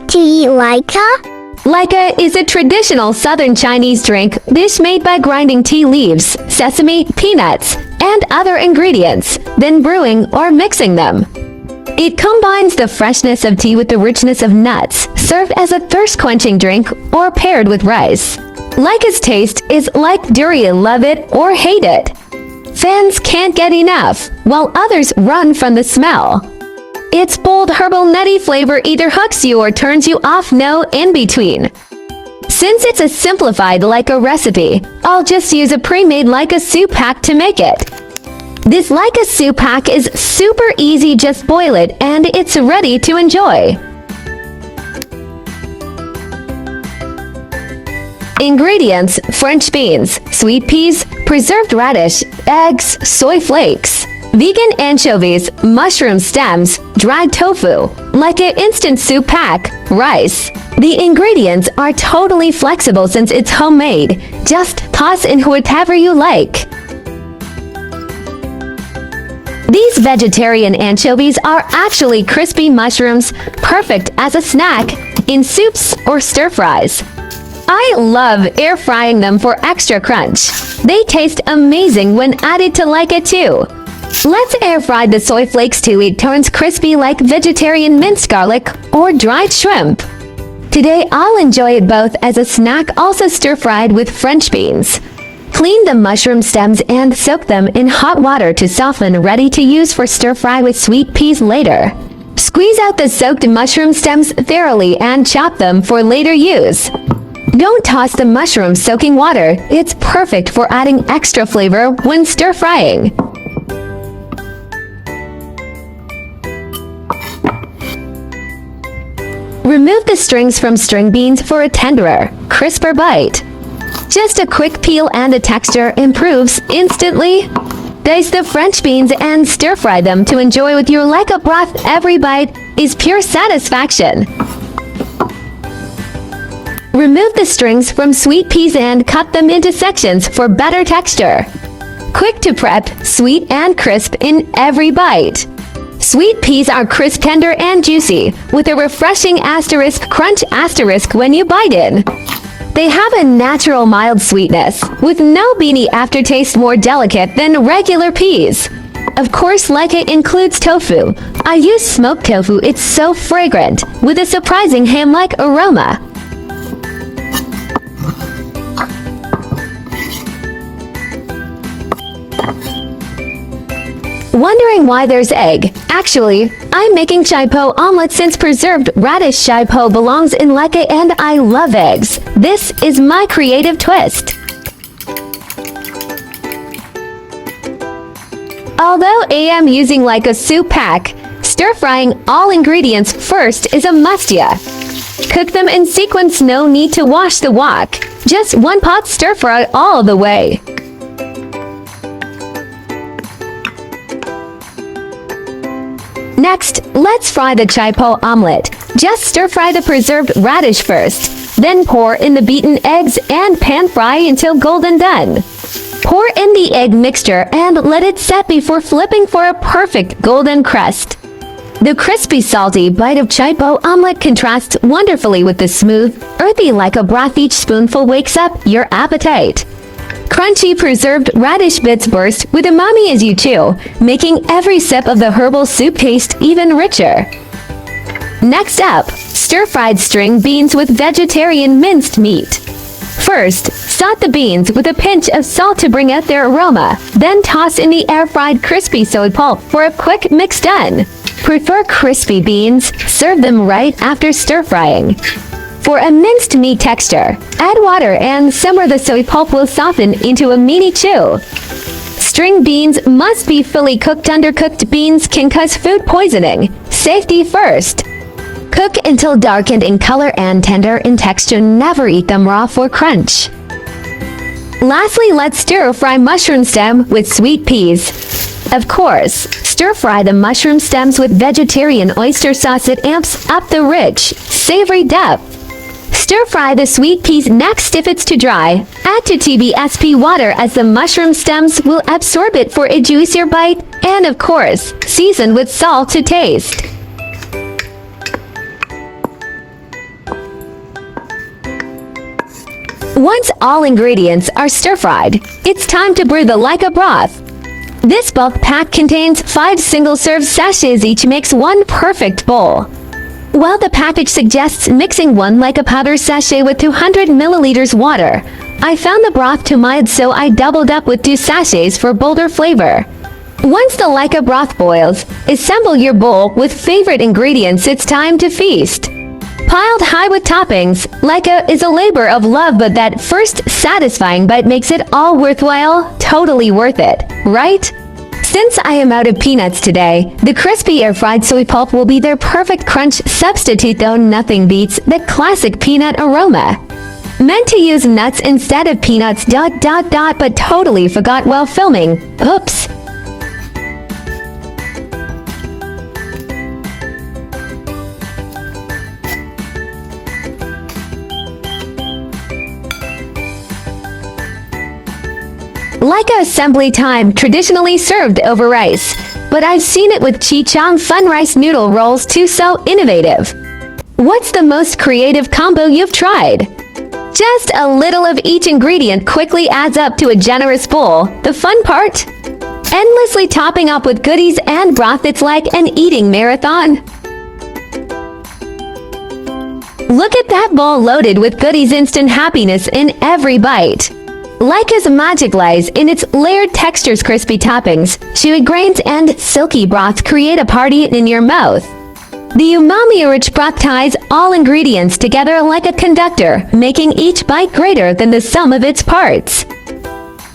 like to eat Lei Cha? Lei Cha is a traditional southern Chinese drink dish made by grinding tea leaves, sesame, peanuts, and other ingredients, then brewing or mixing them. It combines the freshness of tea with the richness of nuts, served as a thirst-quenching drink or paired with rice. Lei Cha's taste is like durian, love it or hate it. Fans can't get enough, while others run from the smell. Its bold herbal nutty flavor either hooks you or turns you off, no in between. Since it's a simplified Lei Cha recipe, I'll just use a pre-made Lei Cha soup pack to make it. This Lei Cha soup pack is super easy, just boil it and it's ready to enjoy. Ingredients: French beans, sweet peas, preserved radish, eggs, soy flakes, vegan anchovies, mushroom stems, dried tofu, Lei Cha instant soup pack, rice. The ingredients are totally flexible since it's homemade. Just toss in whatever you like. These vegetarian anchovies are actually crispy mushrooms, perfect as a snack, in soups or stir-fries. I love air frying them for extra crunch. They taste amazing when added to Lei Cha too. Let's air fry the soy flakes till it turns crispy like vegetarian minced garlic or dried shrimp. Today I'll enjoy it both as a snack, also stir-fried with French beans. Clean the mushroom stems and soak them in hot water to soften, ready to use for stir-fry with sweet peas later. Squeeze out the soaked mushroom stems thoroughly and chop them for later use. Don't toss the mushroom soaking water. It's perfect for adding extra flavor when stir-frying. Remove the strings from string beans for a tenderer, crisper bite. Just a quick peel and the texture improves instantly. Dice the French beans and stir-fry them to enjoy with your Lei Cha broth. Every bite is pure satisfaction. Remove the strings from sweet peas and cut them into sections for better texture. Quick to prep, sweet and crisp in every bite. Sweet peas are crisp, tender, and juicy, with a refreshing crunch when you bite in. They have a natural mild sweetness, with no beany aftertaste, more delicate than regular peas. Of course, Lei Cha includes tofu. I use smoked tofu, it's so fragrant, with a surprising ham-like aroma. Wondering why there's egg? Actually, I'm making chai po omelet since preserved radish chai po belongs in Lei Cha and I love eggs. This is my creative twist. Although I am using Lei Cha soup pack, stir-frying all ingredients first is a must-ya. Cook them in sequence, no need to wash the wok. Just one pot stir-fry all the way. Next, let's fry the chai po omelet. Just stir-fry the preserved radish first. Then pour in the beaten eggs and pan fry until golden done. Pour in the egg mixture and let it set before flipping for a perfect golden crust. The crispy, salty bite of chai po omelet contrasts wonderfully with the smooth, earthy Lei Cha broth. Each spoonful wakes up your appetite. Crunchy preserved radish bits burst with umami as you chew, making every sip of the herbal soup taste even richer. Next up, stir-fried string beans with vegetarian minced meat. First, saute the beans with a pinch of salt to bring out their aroma, then toss in the air-fried crispy soy pulp for a quick mix done. Prefer crispy beans? Serve them right after stir-frying. For a minced meat texture, add water and simmer. The soy pulp will soften into a meaty chew. String beans must be fully cooked. Undercooked beans can cause food poisoning. Safety first. Cook until darkened in color and tender in texture. Never eat them raw for crunch. Lastly, let's stir-fry mushroom stem with sweet peas. Of course, stir-fry the mushroom stems with vegetarian oyster sauce. It amps up the rich, savory depth. Stir-fry the sweet peas next. If it's too dry, add to TBSP water as the mushroom stems will absorb it for a juicier bite. And of course, season with salt to taste. Once all ingredients are stir-fried, it's time to brew the Leica broth. This bulk pack contains 5 single-serve sachets, each makes one perfect bowl. While the package suggests mixing 1 Leica powder sachet with 200 milliliters water, I found the broth too mild, so I doubled up with 2 sachets for bolder flavor. Once the Leica broth boils, assemble your bowl with favorite ingredients. It's time to feast. Piled high with toppings, Leica is a labor of love, but that first satisfying bite makes it all worthwhile, totally worth it, right? Since I am out of peanuts today, the crispy air-fried soy pulp will be their perfect crunch substitute, though nothing beats the classic peanut aroma. Meant to use nuts instead of peanuts, but totally forgot while filming. Oops. Leica assembly time, traditionally served over rice, but I've seen it with Chichang fun rice noodle rolls too, so innovative. What's the most creative combo you've tried? Just a little of each ingredient quickly adds up to a generous bowl. The fun part? Endlessly topping up with goodies and broth, it's like an eating marathon. Look at that bowl loaded with goodies, instant happiness in every bite. Leica's magic lies in its layered textures, crispy toppings, chewy grains, and silky broth create a party in your mouth. The umami-rich broth ties all ingredients together like a conductor, making each bite greater than the sum of its parts.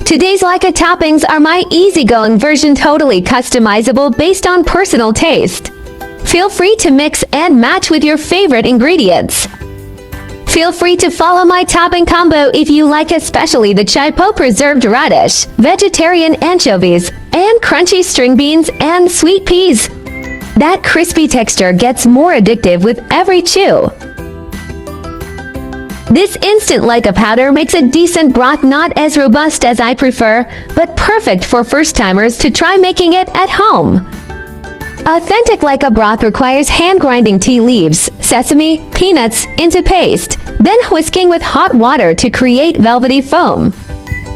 Today's Leica toppings are my easygoing version, totally customizable based on personal taste. Feel free to mix and match with your favorite ingredients. Feel free to follow my topping combo if you like, especially the chipo preserved radish, vegetarian anchovies, and crunchy string beans and sweet peas. That crispy texture gets more addictive with every chew. This instant Leica powder makes a decent broth, not as robust as I prefer, but perfect for first-timers to try making it at home. Authentic Leica broth requires hand-grinding tea leaves, sesame, peanuts into paste, then whisking with hot water to create velvety foam.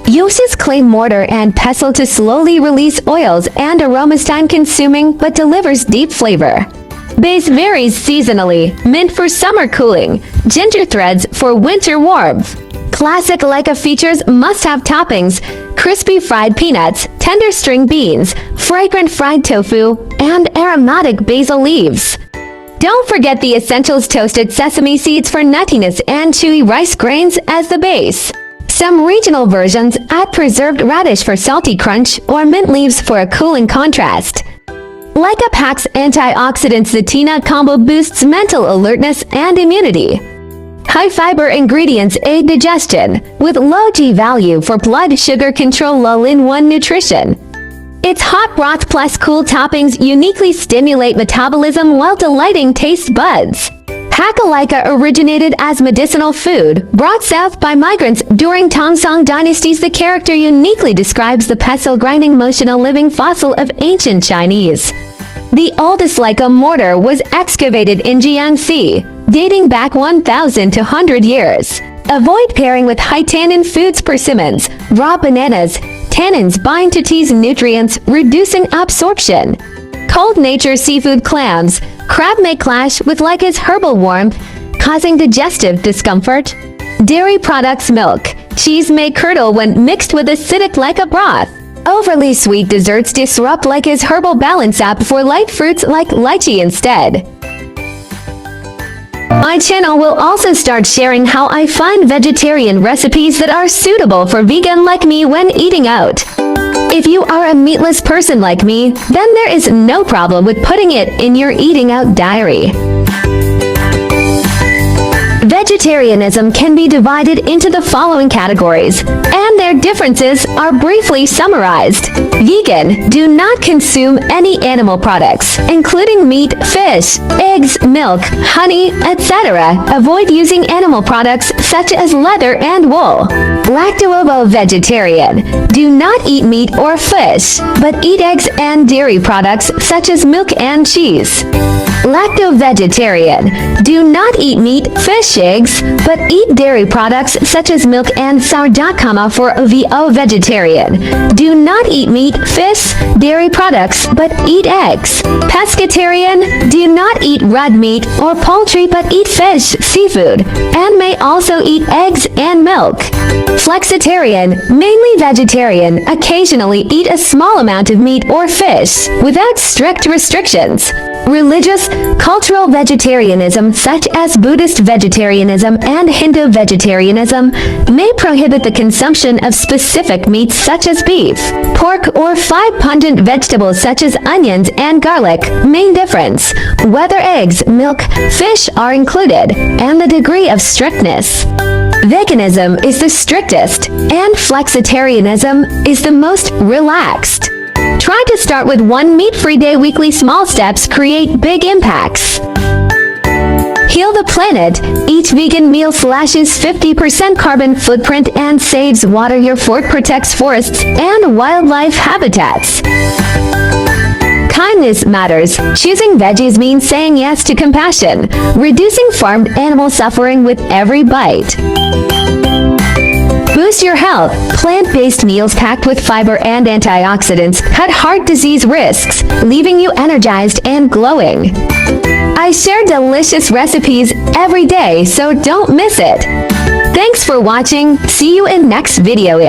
Uses clay mortar and pestle to slowly release oils and aromas, time-consuming but delivers deep flavor. Base varies seasonally, mint for summer cooling, ginger threads for winter warmth. Classic Leica features must-have toppings: crispy fried peanuts, tender string beans, fragrant fried tofu, and aromatic basil leaves. Don't forget the essentials: toasted sesame seeds for nuttiness and chewy rice grains as the base. Some regional versions add preserved radish for salty crunch or mint leaves for a cooling contrast. Leica packs antioxidants. The Tina combo boosts mental alertness and immunity. High-fiber ingredients aid digestion, with low G value for blood sugar control, all-in-one nutrition. Its hot broth plus cool toppings uniquely stimulate metabolism while delighting taste buds. Hakka Leica originated as medicinal food, brought south by migrants during Tongsong dynasties. The character uniquely describes the pestle-grinding motion, a living fossil of ancient Chinese. The oldest Leica mortar was excavated in Jiangxi, dating back 1,200 years. Avoid pairing with high-tannin foods. Persimmons, raw bananas, tannins bind to tea's nutrients, reducing absorption. Cold nature seafood clams, crab may clash with Leica's herbal warmth, causing digestive discomfort. Dairy products, milk, cheese may curdle when mixed with acidic Leica broth. Overly sweet desserts disrupt Leica's herbal balance. App for light fruits like lychee instead. My channel will also start sharing how I find vegetarian recipes that are suitable for vegan like me when eating out. If you are a meatless person like me, then there is no problem with putting it in your eating out diary. Vegetarianism can be divided into the following categories, and their differences are briefly summarized. Vegan: do not consume any animal products, including meat, fish, eggs, milk, honey, etc. Avoid using animal products such as leather and wool. Lacto-ovo-vegetarian: do not eat meat or fish, but eat eggs and dairy products such as milk and cheese. Lacto-vegetarian. Do not eat meat, fish, eggs, but eat dairy products such as milk and sourdough, for VO vegetarian. Do not eat meat, fish, dairy products, but eat eggs. Pescatarian. Do not eat red meat or poultry, but eat fish, seafood, and may also eat eggs and milk. Flexitarian. Mainly vegetarian, occasionally eat a small amount of meat or fish, without strict restrictions. Religious, cultural vegetarianism such as Buddhist vegetarianism and Hindu vegetarianism may prohibit the consumption of specific meats such as beef, pork, or 5 pungent vegetables such as onions and garlic. Main difference: whether eggs, milk, fish are included, and the degree of strictness. Veganism is the strictest, and flexitarianism is the most relaxed. Try to start with one meat-free day. Weekly small steps create big impacts. Heal the planet. Each vegan meal slashes 50% carbon footprint and saves water. Your fork protects forests and wildlife habitats. Kindness matters. Choosing veggies means saying yes to compassion, reducing farmed animal suffering with every bite. Boost your health. Plant-based meals packed with fiber and antioxidants cut heart disease risks, leaving you energized and glowing. I share delicious recipes every day, so don't miss it. Thanks for watching. See you in next video.